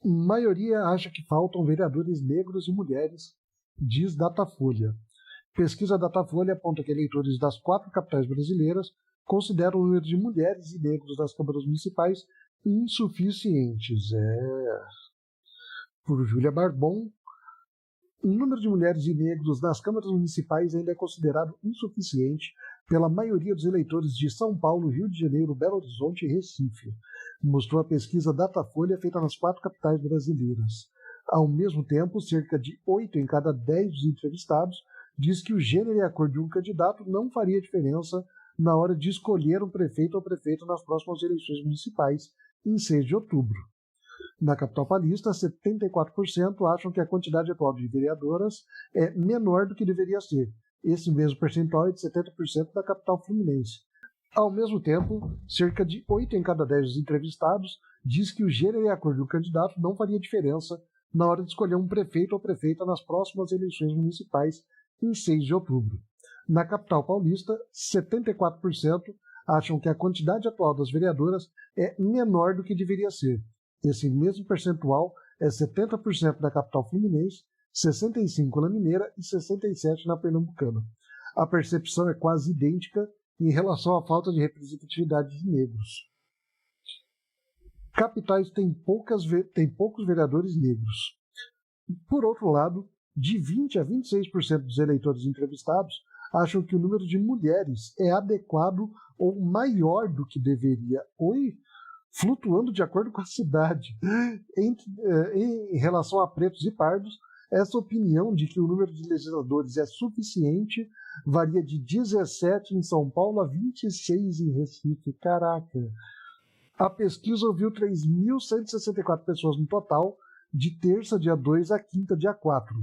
Maioria acha que faltam vereadores negros e mulheres, diz Datafolha. Pesquisa Datafolha aponta que eleitores das 4 capitais brasileiras consideram o número de mulheres e negros das câmaras municipais insuficientes. Por Júlia Barbon, o número de mulheres e negros nas câmaras municipais ainda é considerado insuficiente pela maioria dos eleitores de São Paulo, Rio de Janeiro, Belo Horizonte e Recife, mostrou a pesquisa Datafolha feita nas 4 capitais brasileiras. Ao mesmo tempo, cerca de 8 em cada 10 dos entrevistados diz que o gênero e a cor de um candidato não faria diferença na hora de escolher um prefeito ou prefeita nas próximas eleições municipais, em 6 de outubro. Na capital paulista, 74% acham que a quantidade atual de vereadoras é menor do que deveria ser. Esse mesmo percentual é de 70% da capital fluminense. Ao mesmo tempo, cerca de 8 em cada 10 dos entrevistados diz que o gênero e a cor do candidato não faria diferença na hora de escolher um prefeito ou prefeita nas próximas eleições municipais em 6 de outubro. Na capital paulista, 74% acham que a quantidade atual das vereadoras é menor do que deveria ser. Esse mesmo percentual é 70% na capital fluminense, 65% na mineira e 67% na pernambucana. A percepção é quase idêntica em relação à falta de representatividade de negros. Capitais têm poucos vereadores negros. Por outro lado, de 20% a 26% dos eleitores entrevistados acham que o número de mulheres é adequado ou maior do que deveria. Flutuando de acordo com a cidade. Em relação a pretos e pardos, essa opinião de que o número de legisladores é suficiente varia de 17 em São Paulo a 26 em Recife. Caraca! A pesquisa ouviu 3.164 pessoas no total, de terça, dia 2, a quinta, dia 4.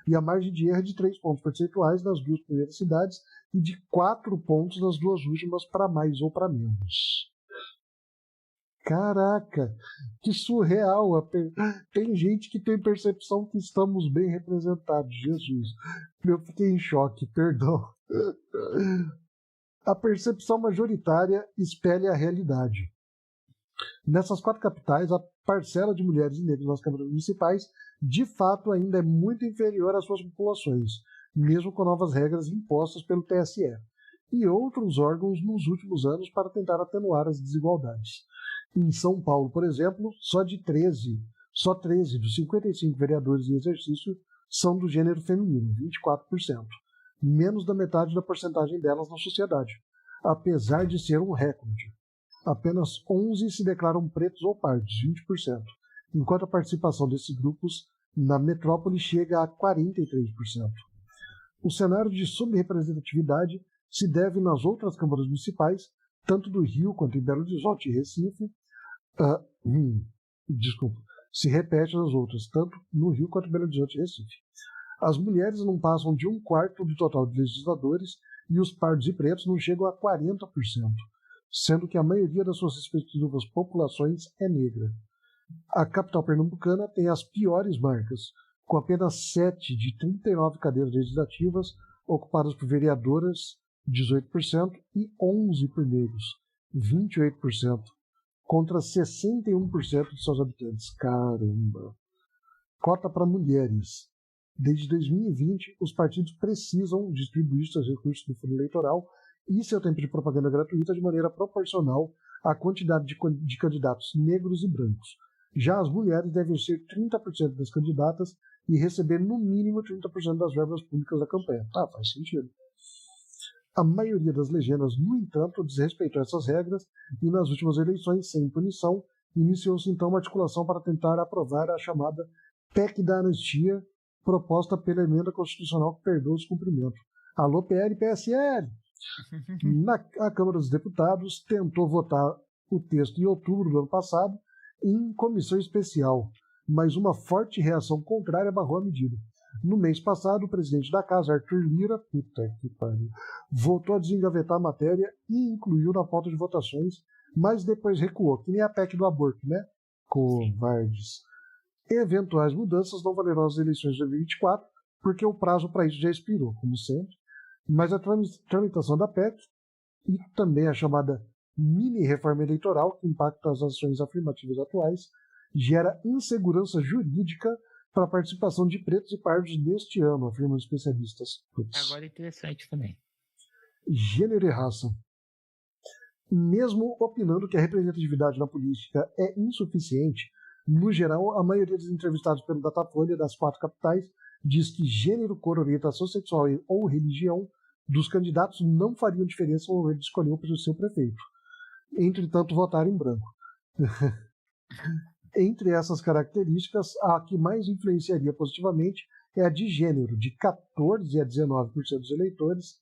E a margem de erro é de 3 pontos percentuais nas 2 primeiras cidades e de 4 pontos nas 2 últimas, para mais ou para menos. Caraca, que surreal. Tem gente que tem percepção que estamos bem representados. Jesus, eu fiquei em choque, perdão. A percepção majoritária espelha a realidade. Nessas 4 capitais, a parcela de mulheres e negros nas câmaras municipais, de fato, ainda é muito inferior às suas populações, mesmo com novas regras impostas pelo TSE e outros órgãos nos últimos anos para tentar atenuar as desigualdades. Em São Paulo, por exemplo, só 13 dos 55 vereadores em exercício são do gênero feminino, 24%, menos da metade da porcentagem delas na sociedade, apesar de ser um recorde. Apenas 11 se declaram pretos ou pardos, 20%, enquanto a participação desses grupos na metrópole chega a 43%. O cenário de subrepresentatividade se deve nas outras câmaras municipais, tanto do Rio quanto em Belo Horizonte e Recife. Se repete nas outras, tanto no Rio quanto em Belo Horizonte e Recife. As mulheres não passam de 1/4 do total de legisladores e os pardos e pretos não chegam a 40%, sendo que a maioria das suas respectivas populações é negra. A capital pernambucana tem as piores marcas, com apenas 7 de 39 cadeiras legislativas ocupadas por vereadoras, 18%, e 11 por negros, 28%, contra 61% de seus habitantes. Caramba! Cota para mulheres. Desde 2020, os partidos precisam distribuir seus recursos do fundo eleitoral e seu tempo de propaganda gratuita de maneira proporcional à quantidade de candidatos negros e brancos. Já as mulheres devem ser 30% das candidatas e receber no mínimo 30% das verbas públicas da campanha. Faz sentido. A maioria das legendas, no entanto, desrespeitou essas regras e nas últimas eleições, sem punição, iniciou-se então uma articulação para tentar aprovar a chamada PEC da Anistia, proposta pela emenda constitucional que perdoa o descumprimento. Alô, PL e PSL! A Câmara dos Deputados tentou votar o texto em outubro do ano passado em comissão especial, mas uma forte reação contrária barrou a medida. No mês passado, o presidente da casa, Arthur Lira, voltou a desengavetar a matéria e incluiu na pauta de votações, mas depois recuou, que nem a PEC do aborto, né? Covardes. Eventuais mudanças não valerão as eleições de 2024, porque o prazo para isso já expirou, como sempre. Mas a tramitação da PEC e também a chamada mini-reforma eleitoral, que impacta as ações afirmativas atuais, gera insegurança jurídica para a participação de pretos e pardos neste ano, afirmam especialistas. Agora é interessante também. Gênero e raça. Mesmo opinando que a representatividade na política é insuficiente, no geral, a maioria dos entrevistados pelo Datafolha das 4 capitais diz que gênero, cor, orientação sexual ou religião dos candidatos não fariam diferença no momento de escolher o seu prefeito. Entretanto, votar em branco. Entre essas características, a que mais influenciaria positivamente é a de gênero, de 14% a 19% dos eleitores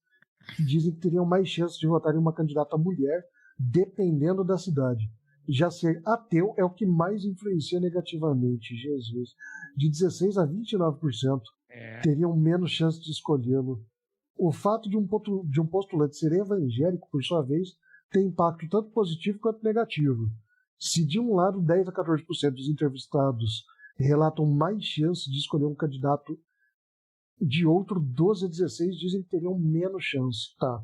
que dizem que teriam mais chances de votar em uma candidata mulher, dependendo da cidade. Já ser ateu é o que mais influencia negativamente, Jesus. De 16% a 29% teriam menos chance de escolhê-lo. O fato de um postulante ser evangélico, por sua vez, tem impacto tanto positivo quanto negativo. Se de um lado 10 a 14% dos entrevistados relatam mais chances de escolher um candidato, de outro 12 a 16 dizem que teriam menos chance. Tá.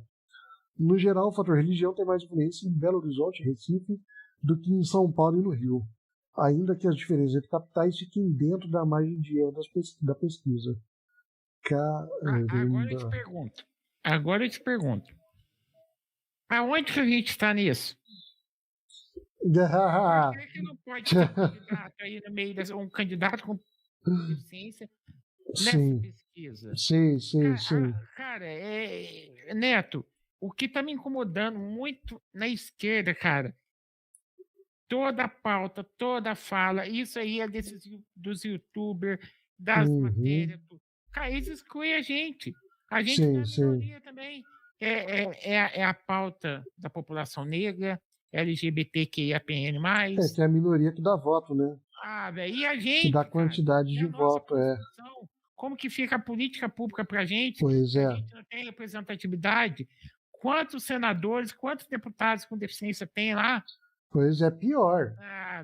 No geral, o fator religião tem mais influência em Belo Horizonte, Recife, do que em São Paulo e no Rio, ainda que as diferenças entre capitais fiquem dentro da margem de erro da pesquisa. Agora eu te pergunto. Aonde que a gente está nisso? Por que não pode ter um candidato aí no meio um candidato com deficiência nessa pesquisa? Sim. Cara, Neto, o que está me incomodando muito na esquerda, cara, toda a pauta, toda a fala, isso aí é dos youtubers, das matérias, tudo. Cara, eles excluem a gente. A gente é a minoria também. É a pauta da população negra, LGBTQIAPN+. Que é a minoria que dá voto, né? Velho, e a gente, que dá quantidade de voto, Como que fica a política pública pra gente? Pois A gente não tem representatividade. Quantos senadores, quantos deputados com deficiência tem lá? Pois é, pior.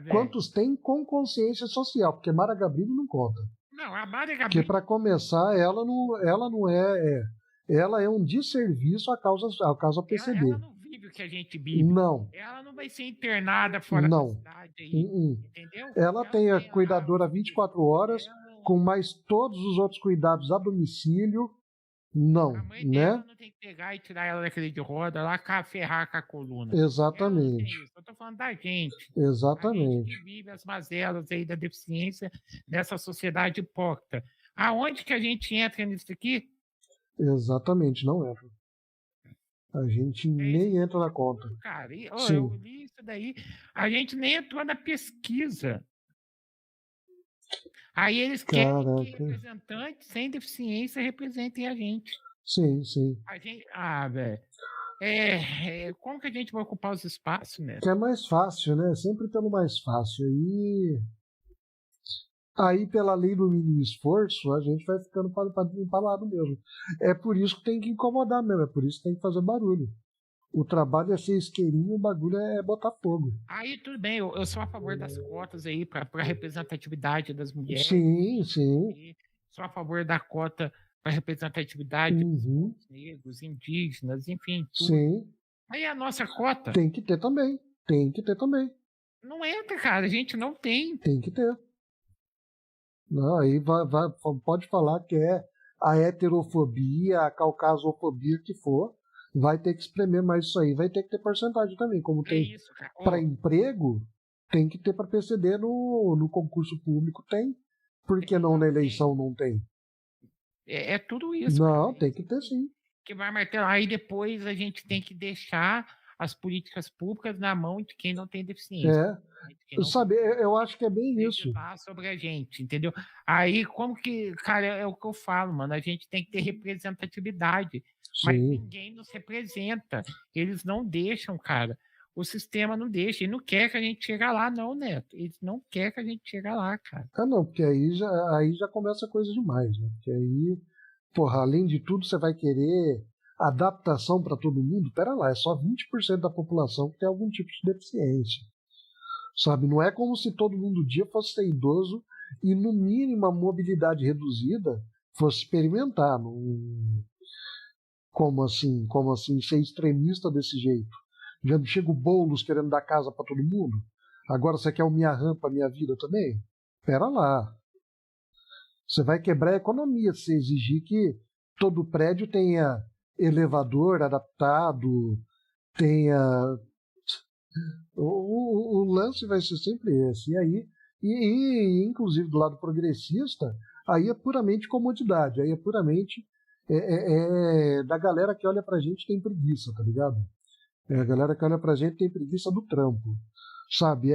Quantos tem com consciência social? Porque Mara Gabrilli não conta. Não, a Mara Gabrilli... Porque, para começar, ela não é... Ela é um desserviço à causa PCB. Ela não vive o que a gente vive. Não. Ela não vai ser internada fora da cidade aí, entendeu? Ela tem a cuidadora 24 horas, com mais todos os outros cuidados a domicílio. Não, a mãe né? dela não tem que pegar e tirar ela daquele de roda lá, ferrar com a coluna. Exatamente. Eu tô falando da gente. Exatamente. A gente que vive as mazelas aí da deficiência nessa sociedade hipócrita. Aonde que a gente entra nisso aqui? Exatamente, não entra. A gente nem entra na conta. Cara, eu li isso daí. A gente nem entrou na pesquisa. Aí eles querem que representantes sem deficiência representem a gente. Sim. A gente, velho. Como que a gente vai ocupar os espaços, né? Que é mais fácil, né? Sempre pelo mais fácil. Aí, pela lei do mínimo esforço, a gente vai ficando empalado mesmo. É por isso que tem que incomodar mesmo, é por isso que tem que fazer barulho. O trabalho é ser isqueirinho, o bagulho é botar fogo. Aí tudo bem, eu sou a favor das cotas aí para representatividade das mulheres. Sim. Sou a favor da cota para representatividade dos negros, indígenas, enfim, tudo. Sim. Aí a nossa cota... Tem que ter também. Não entra, cara, a gente não tem. Tem que ter. Não, aí pode falar que é a heterofobia, a caucasofobia que for, vai ter que espremer mais isso aí, vai ter que ter porcentagem também, como tem para emprego, tem que ter para PCD no concurso público, tem, por que não na eleição não tem? É tudo isso. Não, cara. Tem que ter sim. Que vai martelar, aí depois a gente tem que deixar as políticas públicas na mão de quem não tem deficiência. Sabe, eu acho que é bem isso. Sobre a gente, entendeu? Aí, como que, cara, é o que eu falo, mano, a gente tem que ter representatividade, mas ninguém nos representa, eles não deixam, cara, o sistema não deixa, ele não quer que a gente chegue lá, não, Neto, eles não quer que a gente chegue lá, cara. Não, porque aí já começa coisa demais, né? Porque aí, porra, além de tudo, você vai querer adaptação para todo mundo? Pera lá, é só 20% da população que tem algum tipo de deficiência. Sabe, não é como se todo mundo um dia fosse ser idoso e no mínimo a mobilidade reduzida fosse experimentar. Como assim ser extremista desse jeito? Já não chega o Boulos querendo dar casa para todo mundo? Agora você quer o minha rampa, minha vida também? Pera lá. Você vai quebrar a economia se você exigir que todo prédio tenha elevador adaptado, tenha. O lance vai ser sempre esse. E aí, inclusive do lado progressista, aí é puramente comodidade, aí é puramente da galera que olha pra gente tem preguiça, tá ligado? A galera que olha pra gente tem preguiça do trampo, sabe?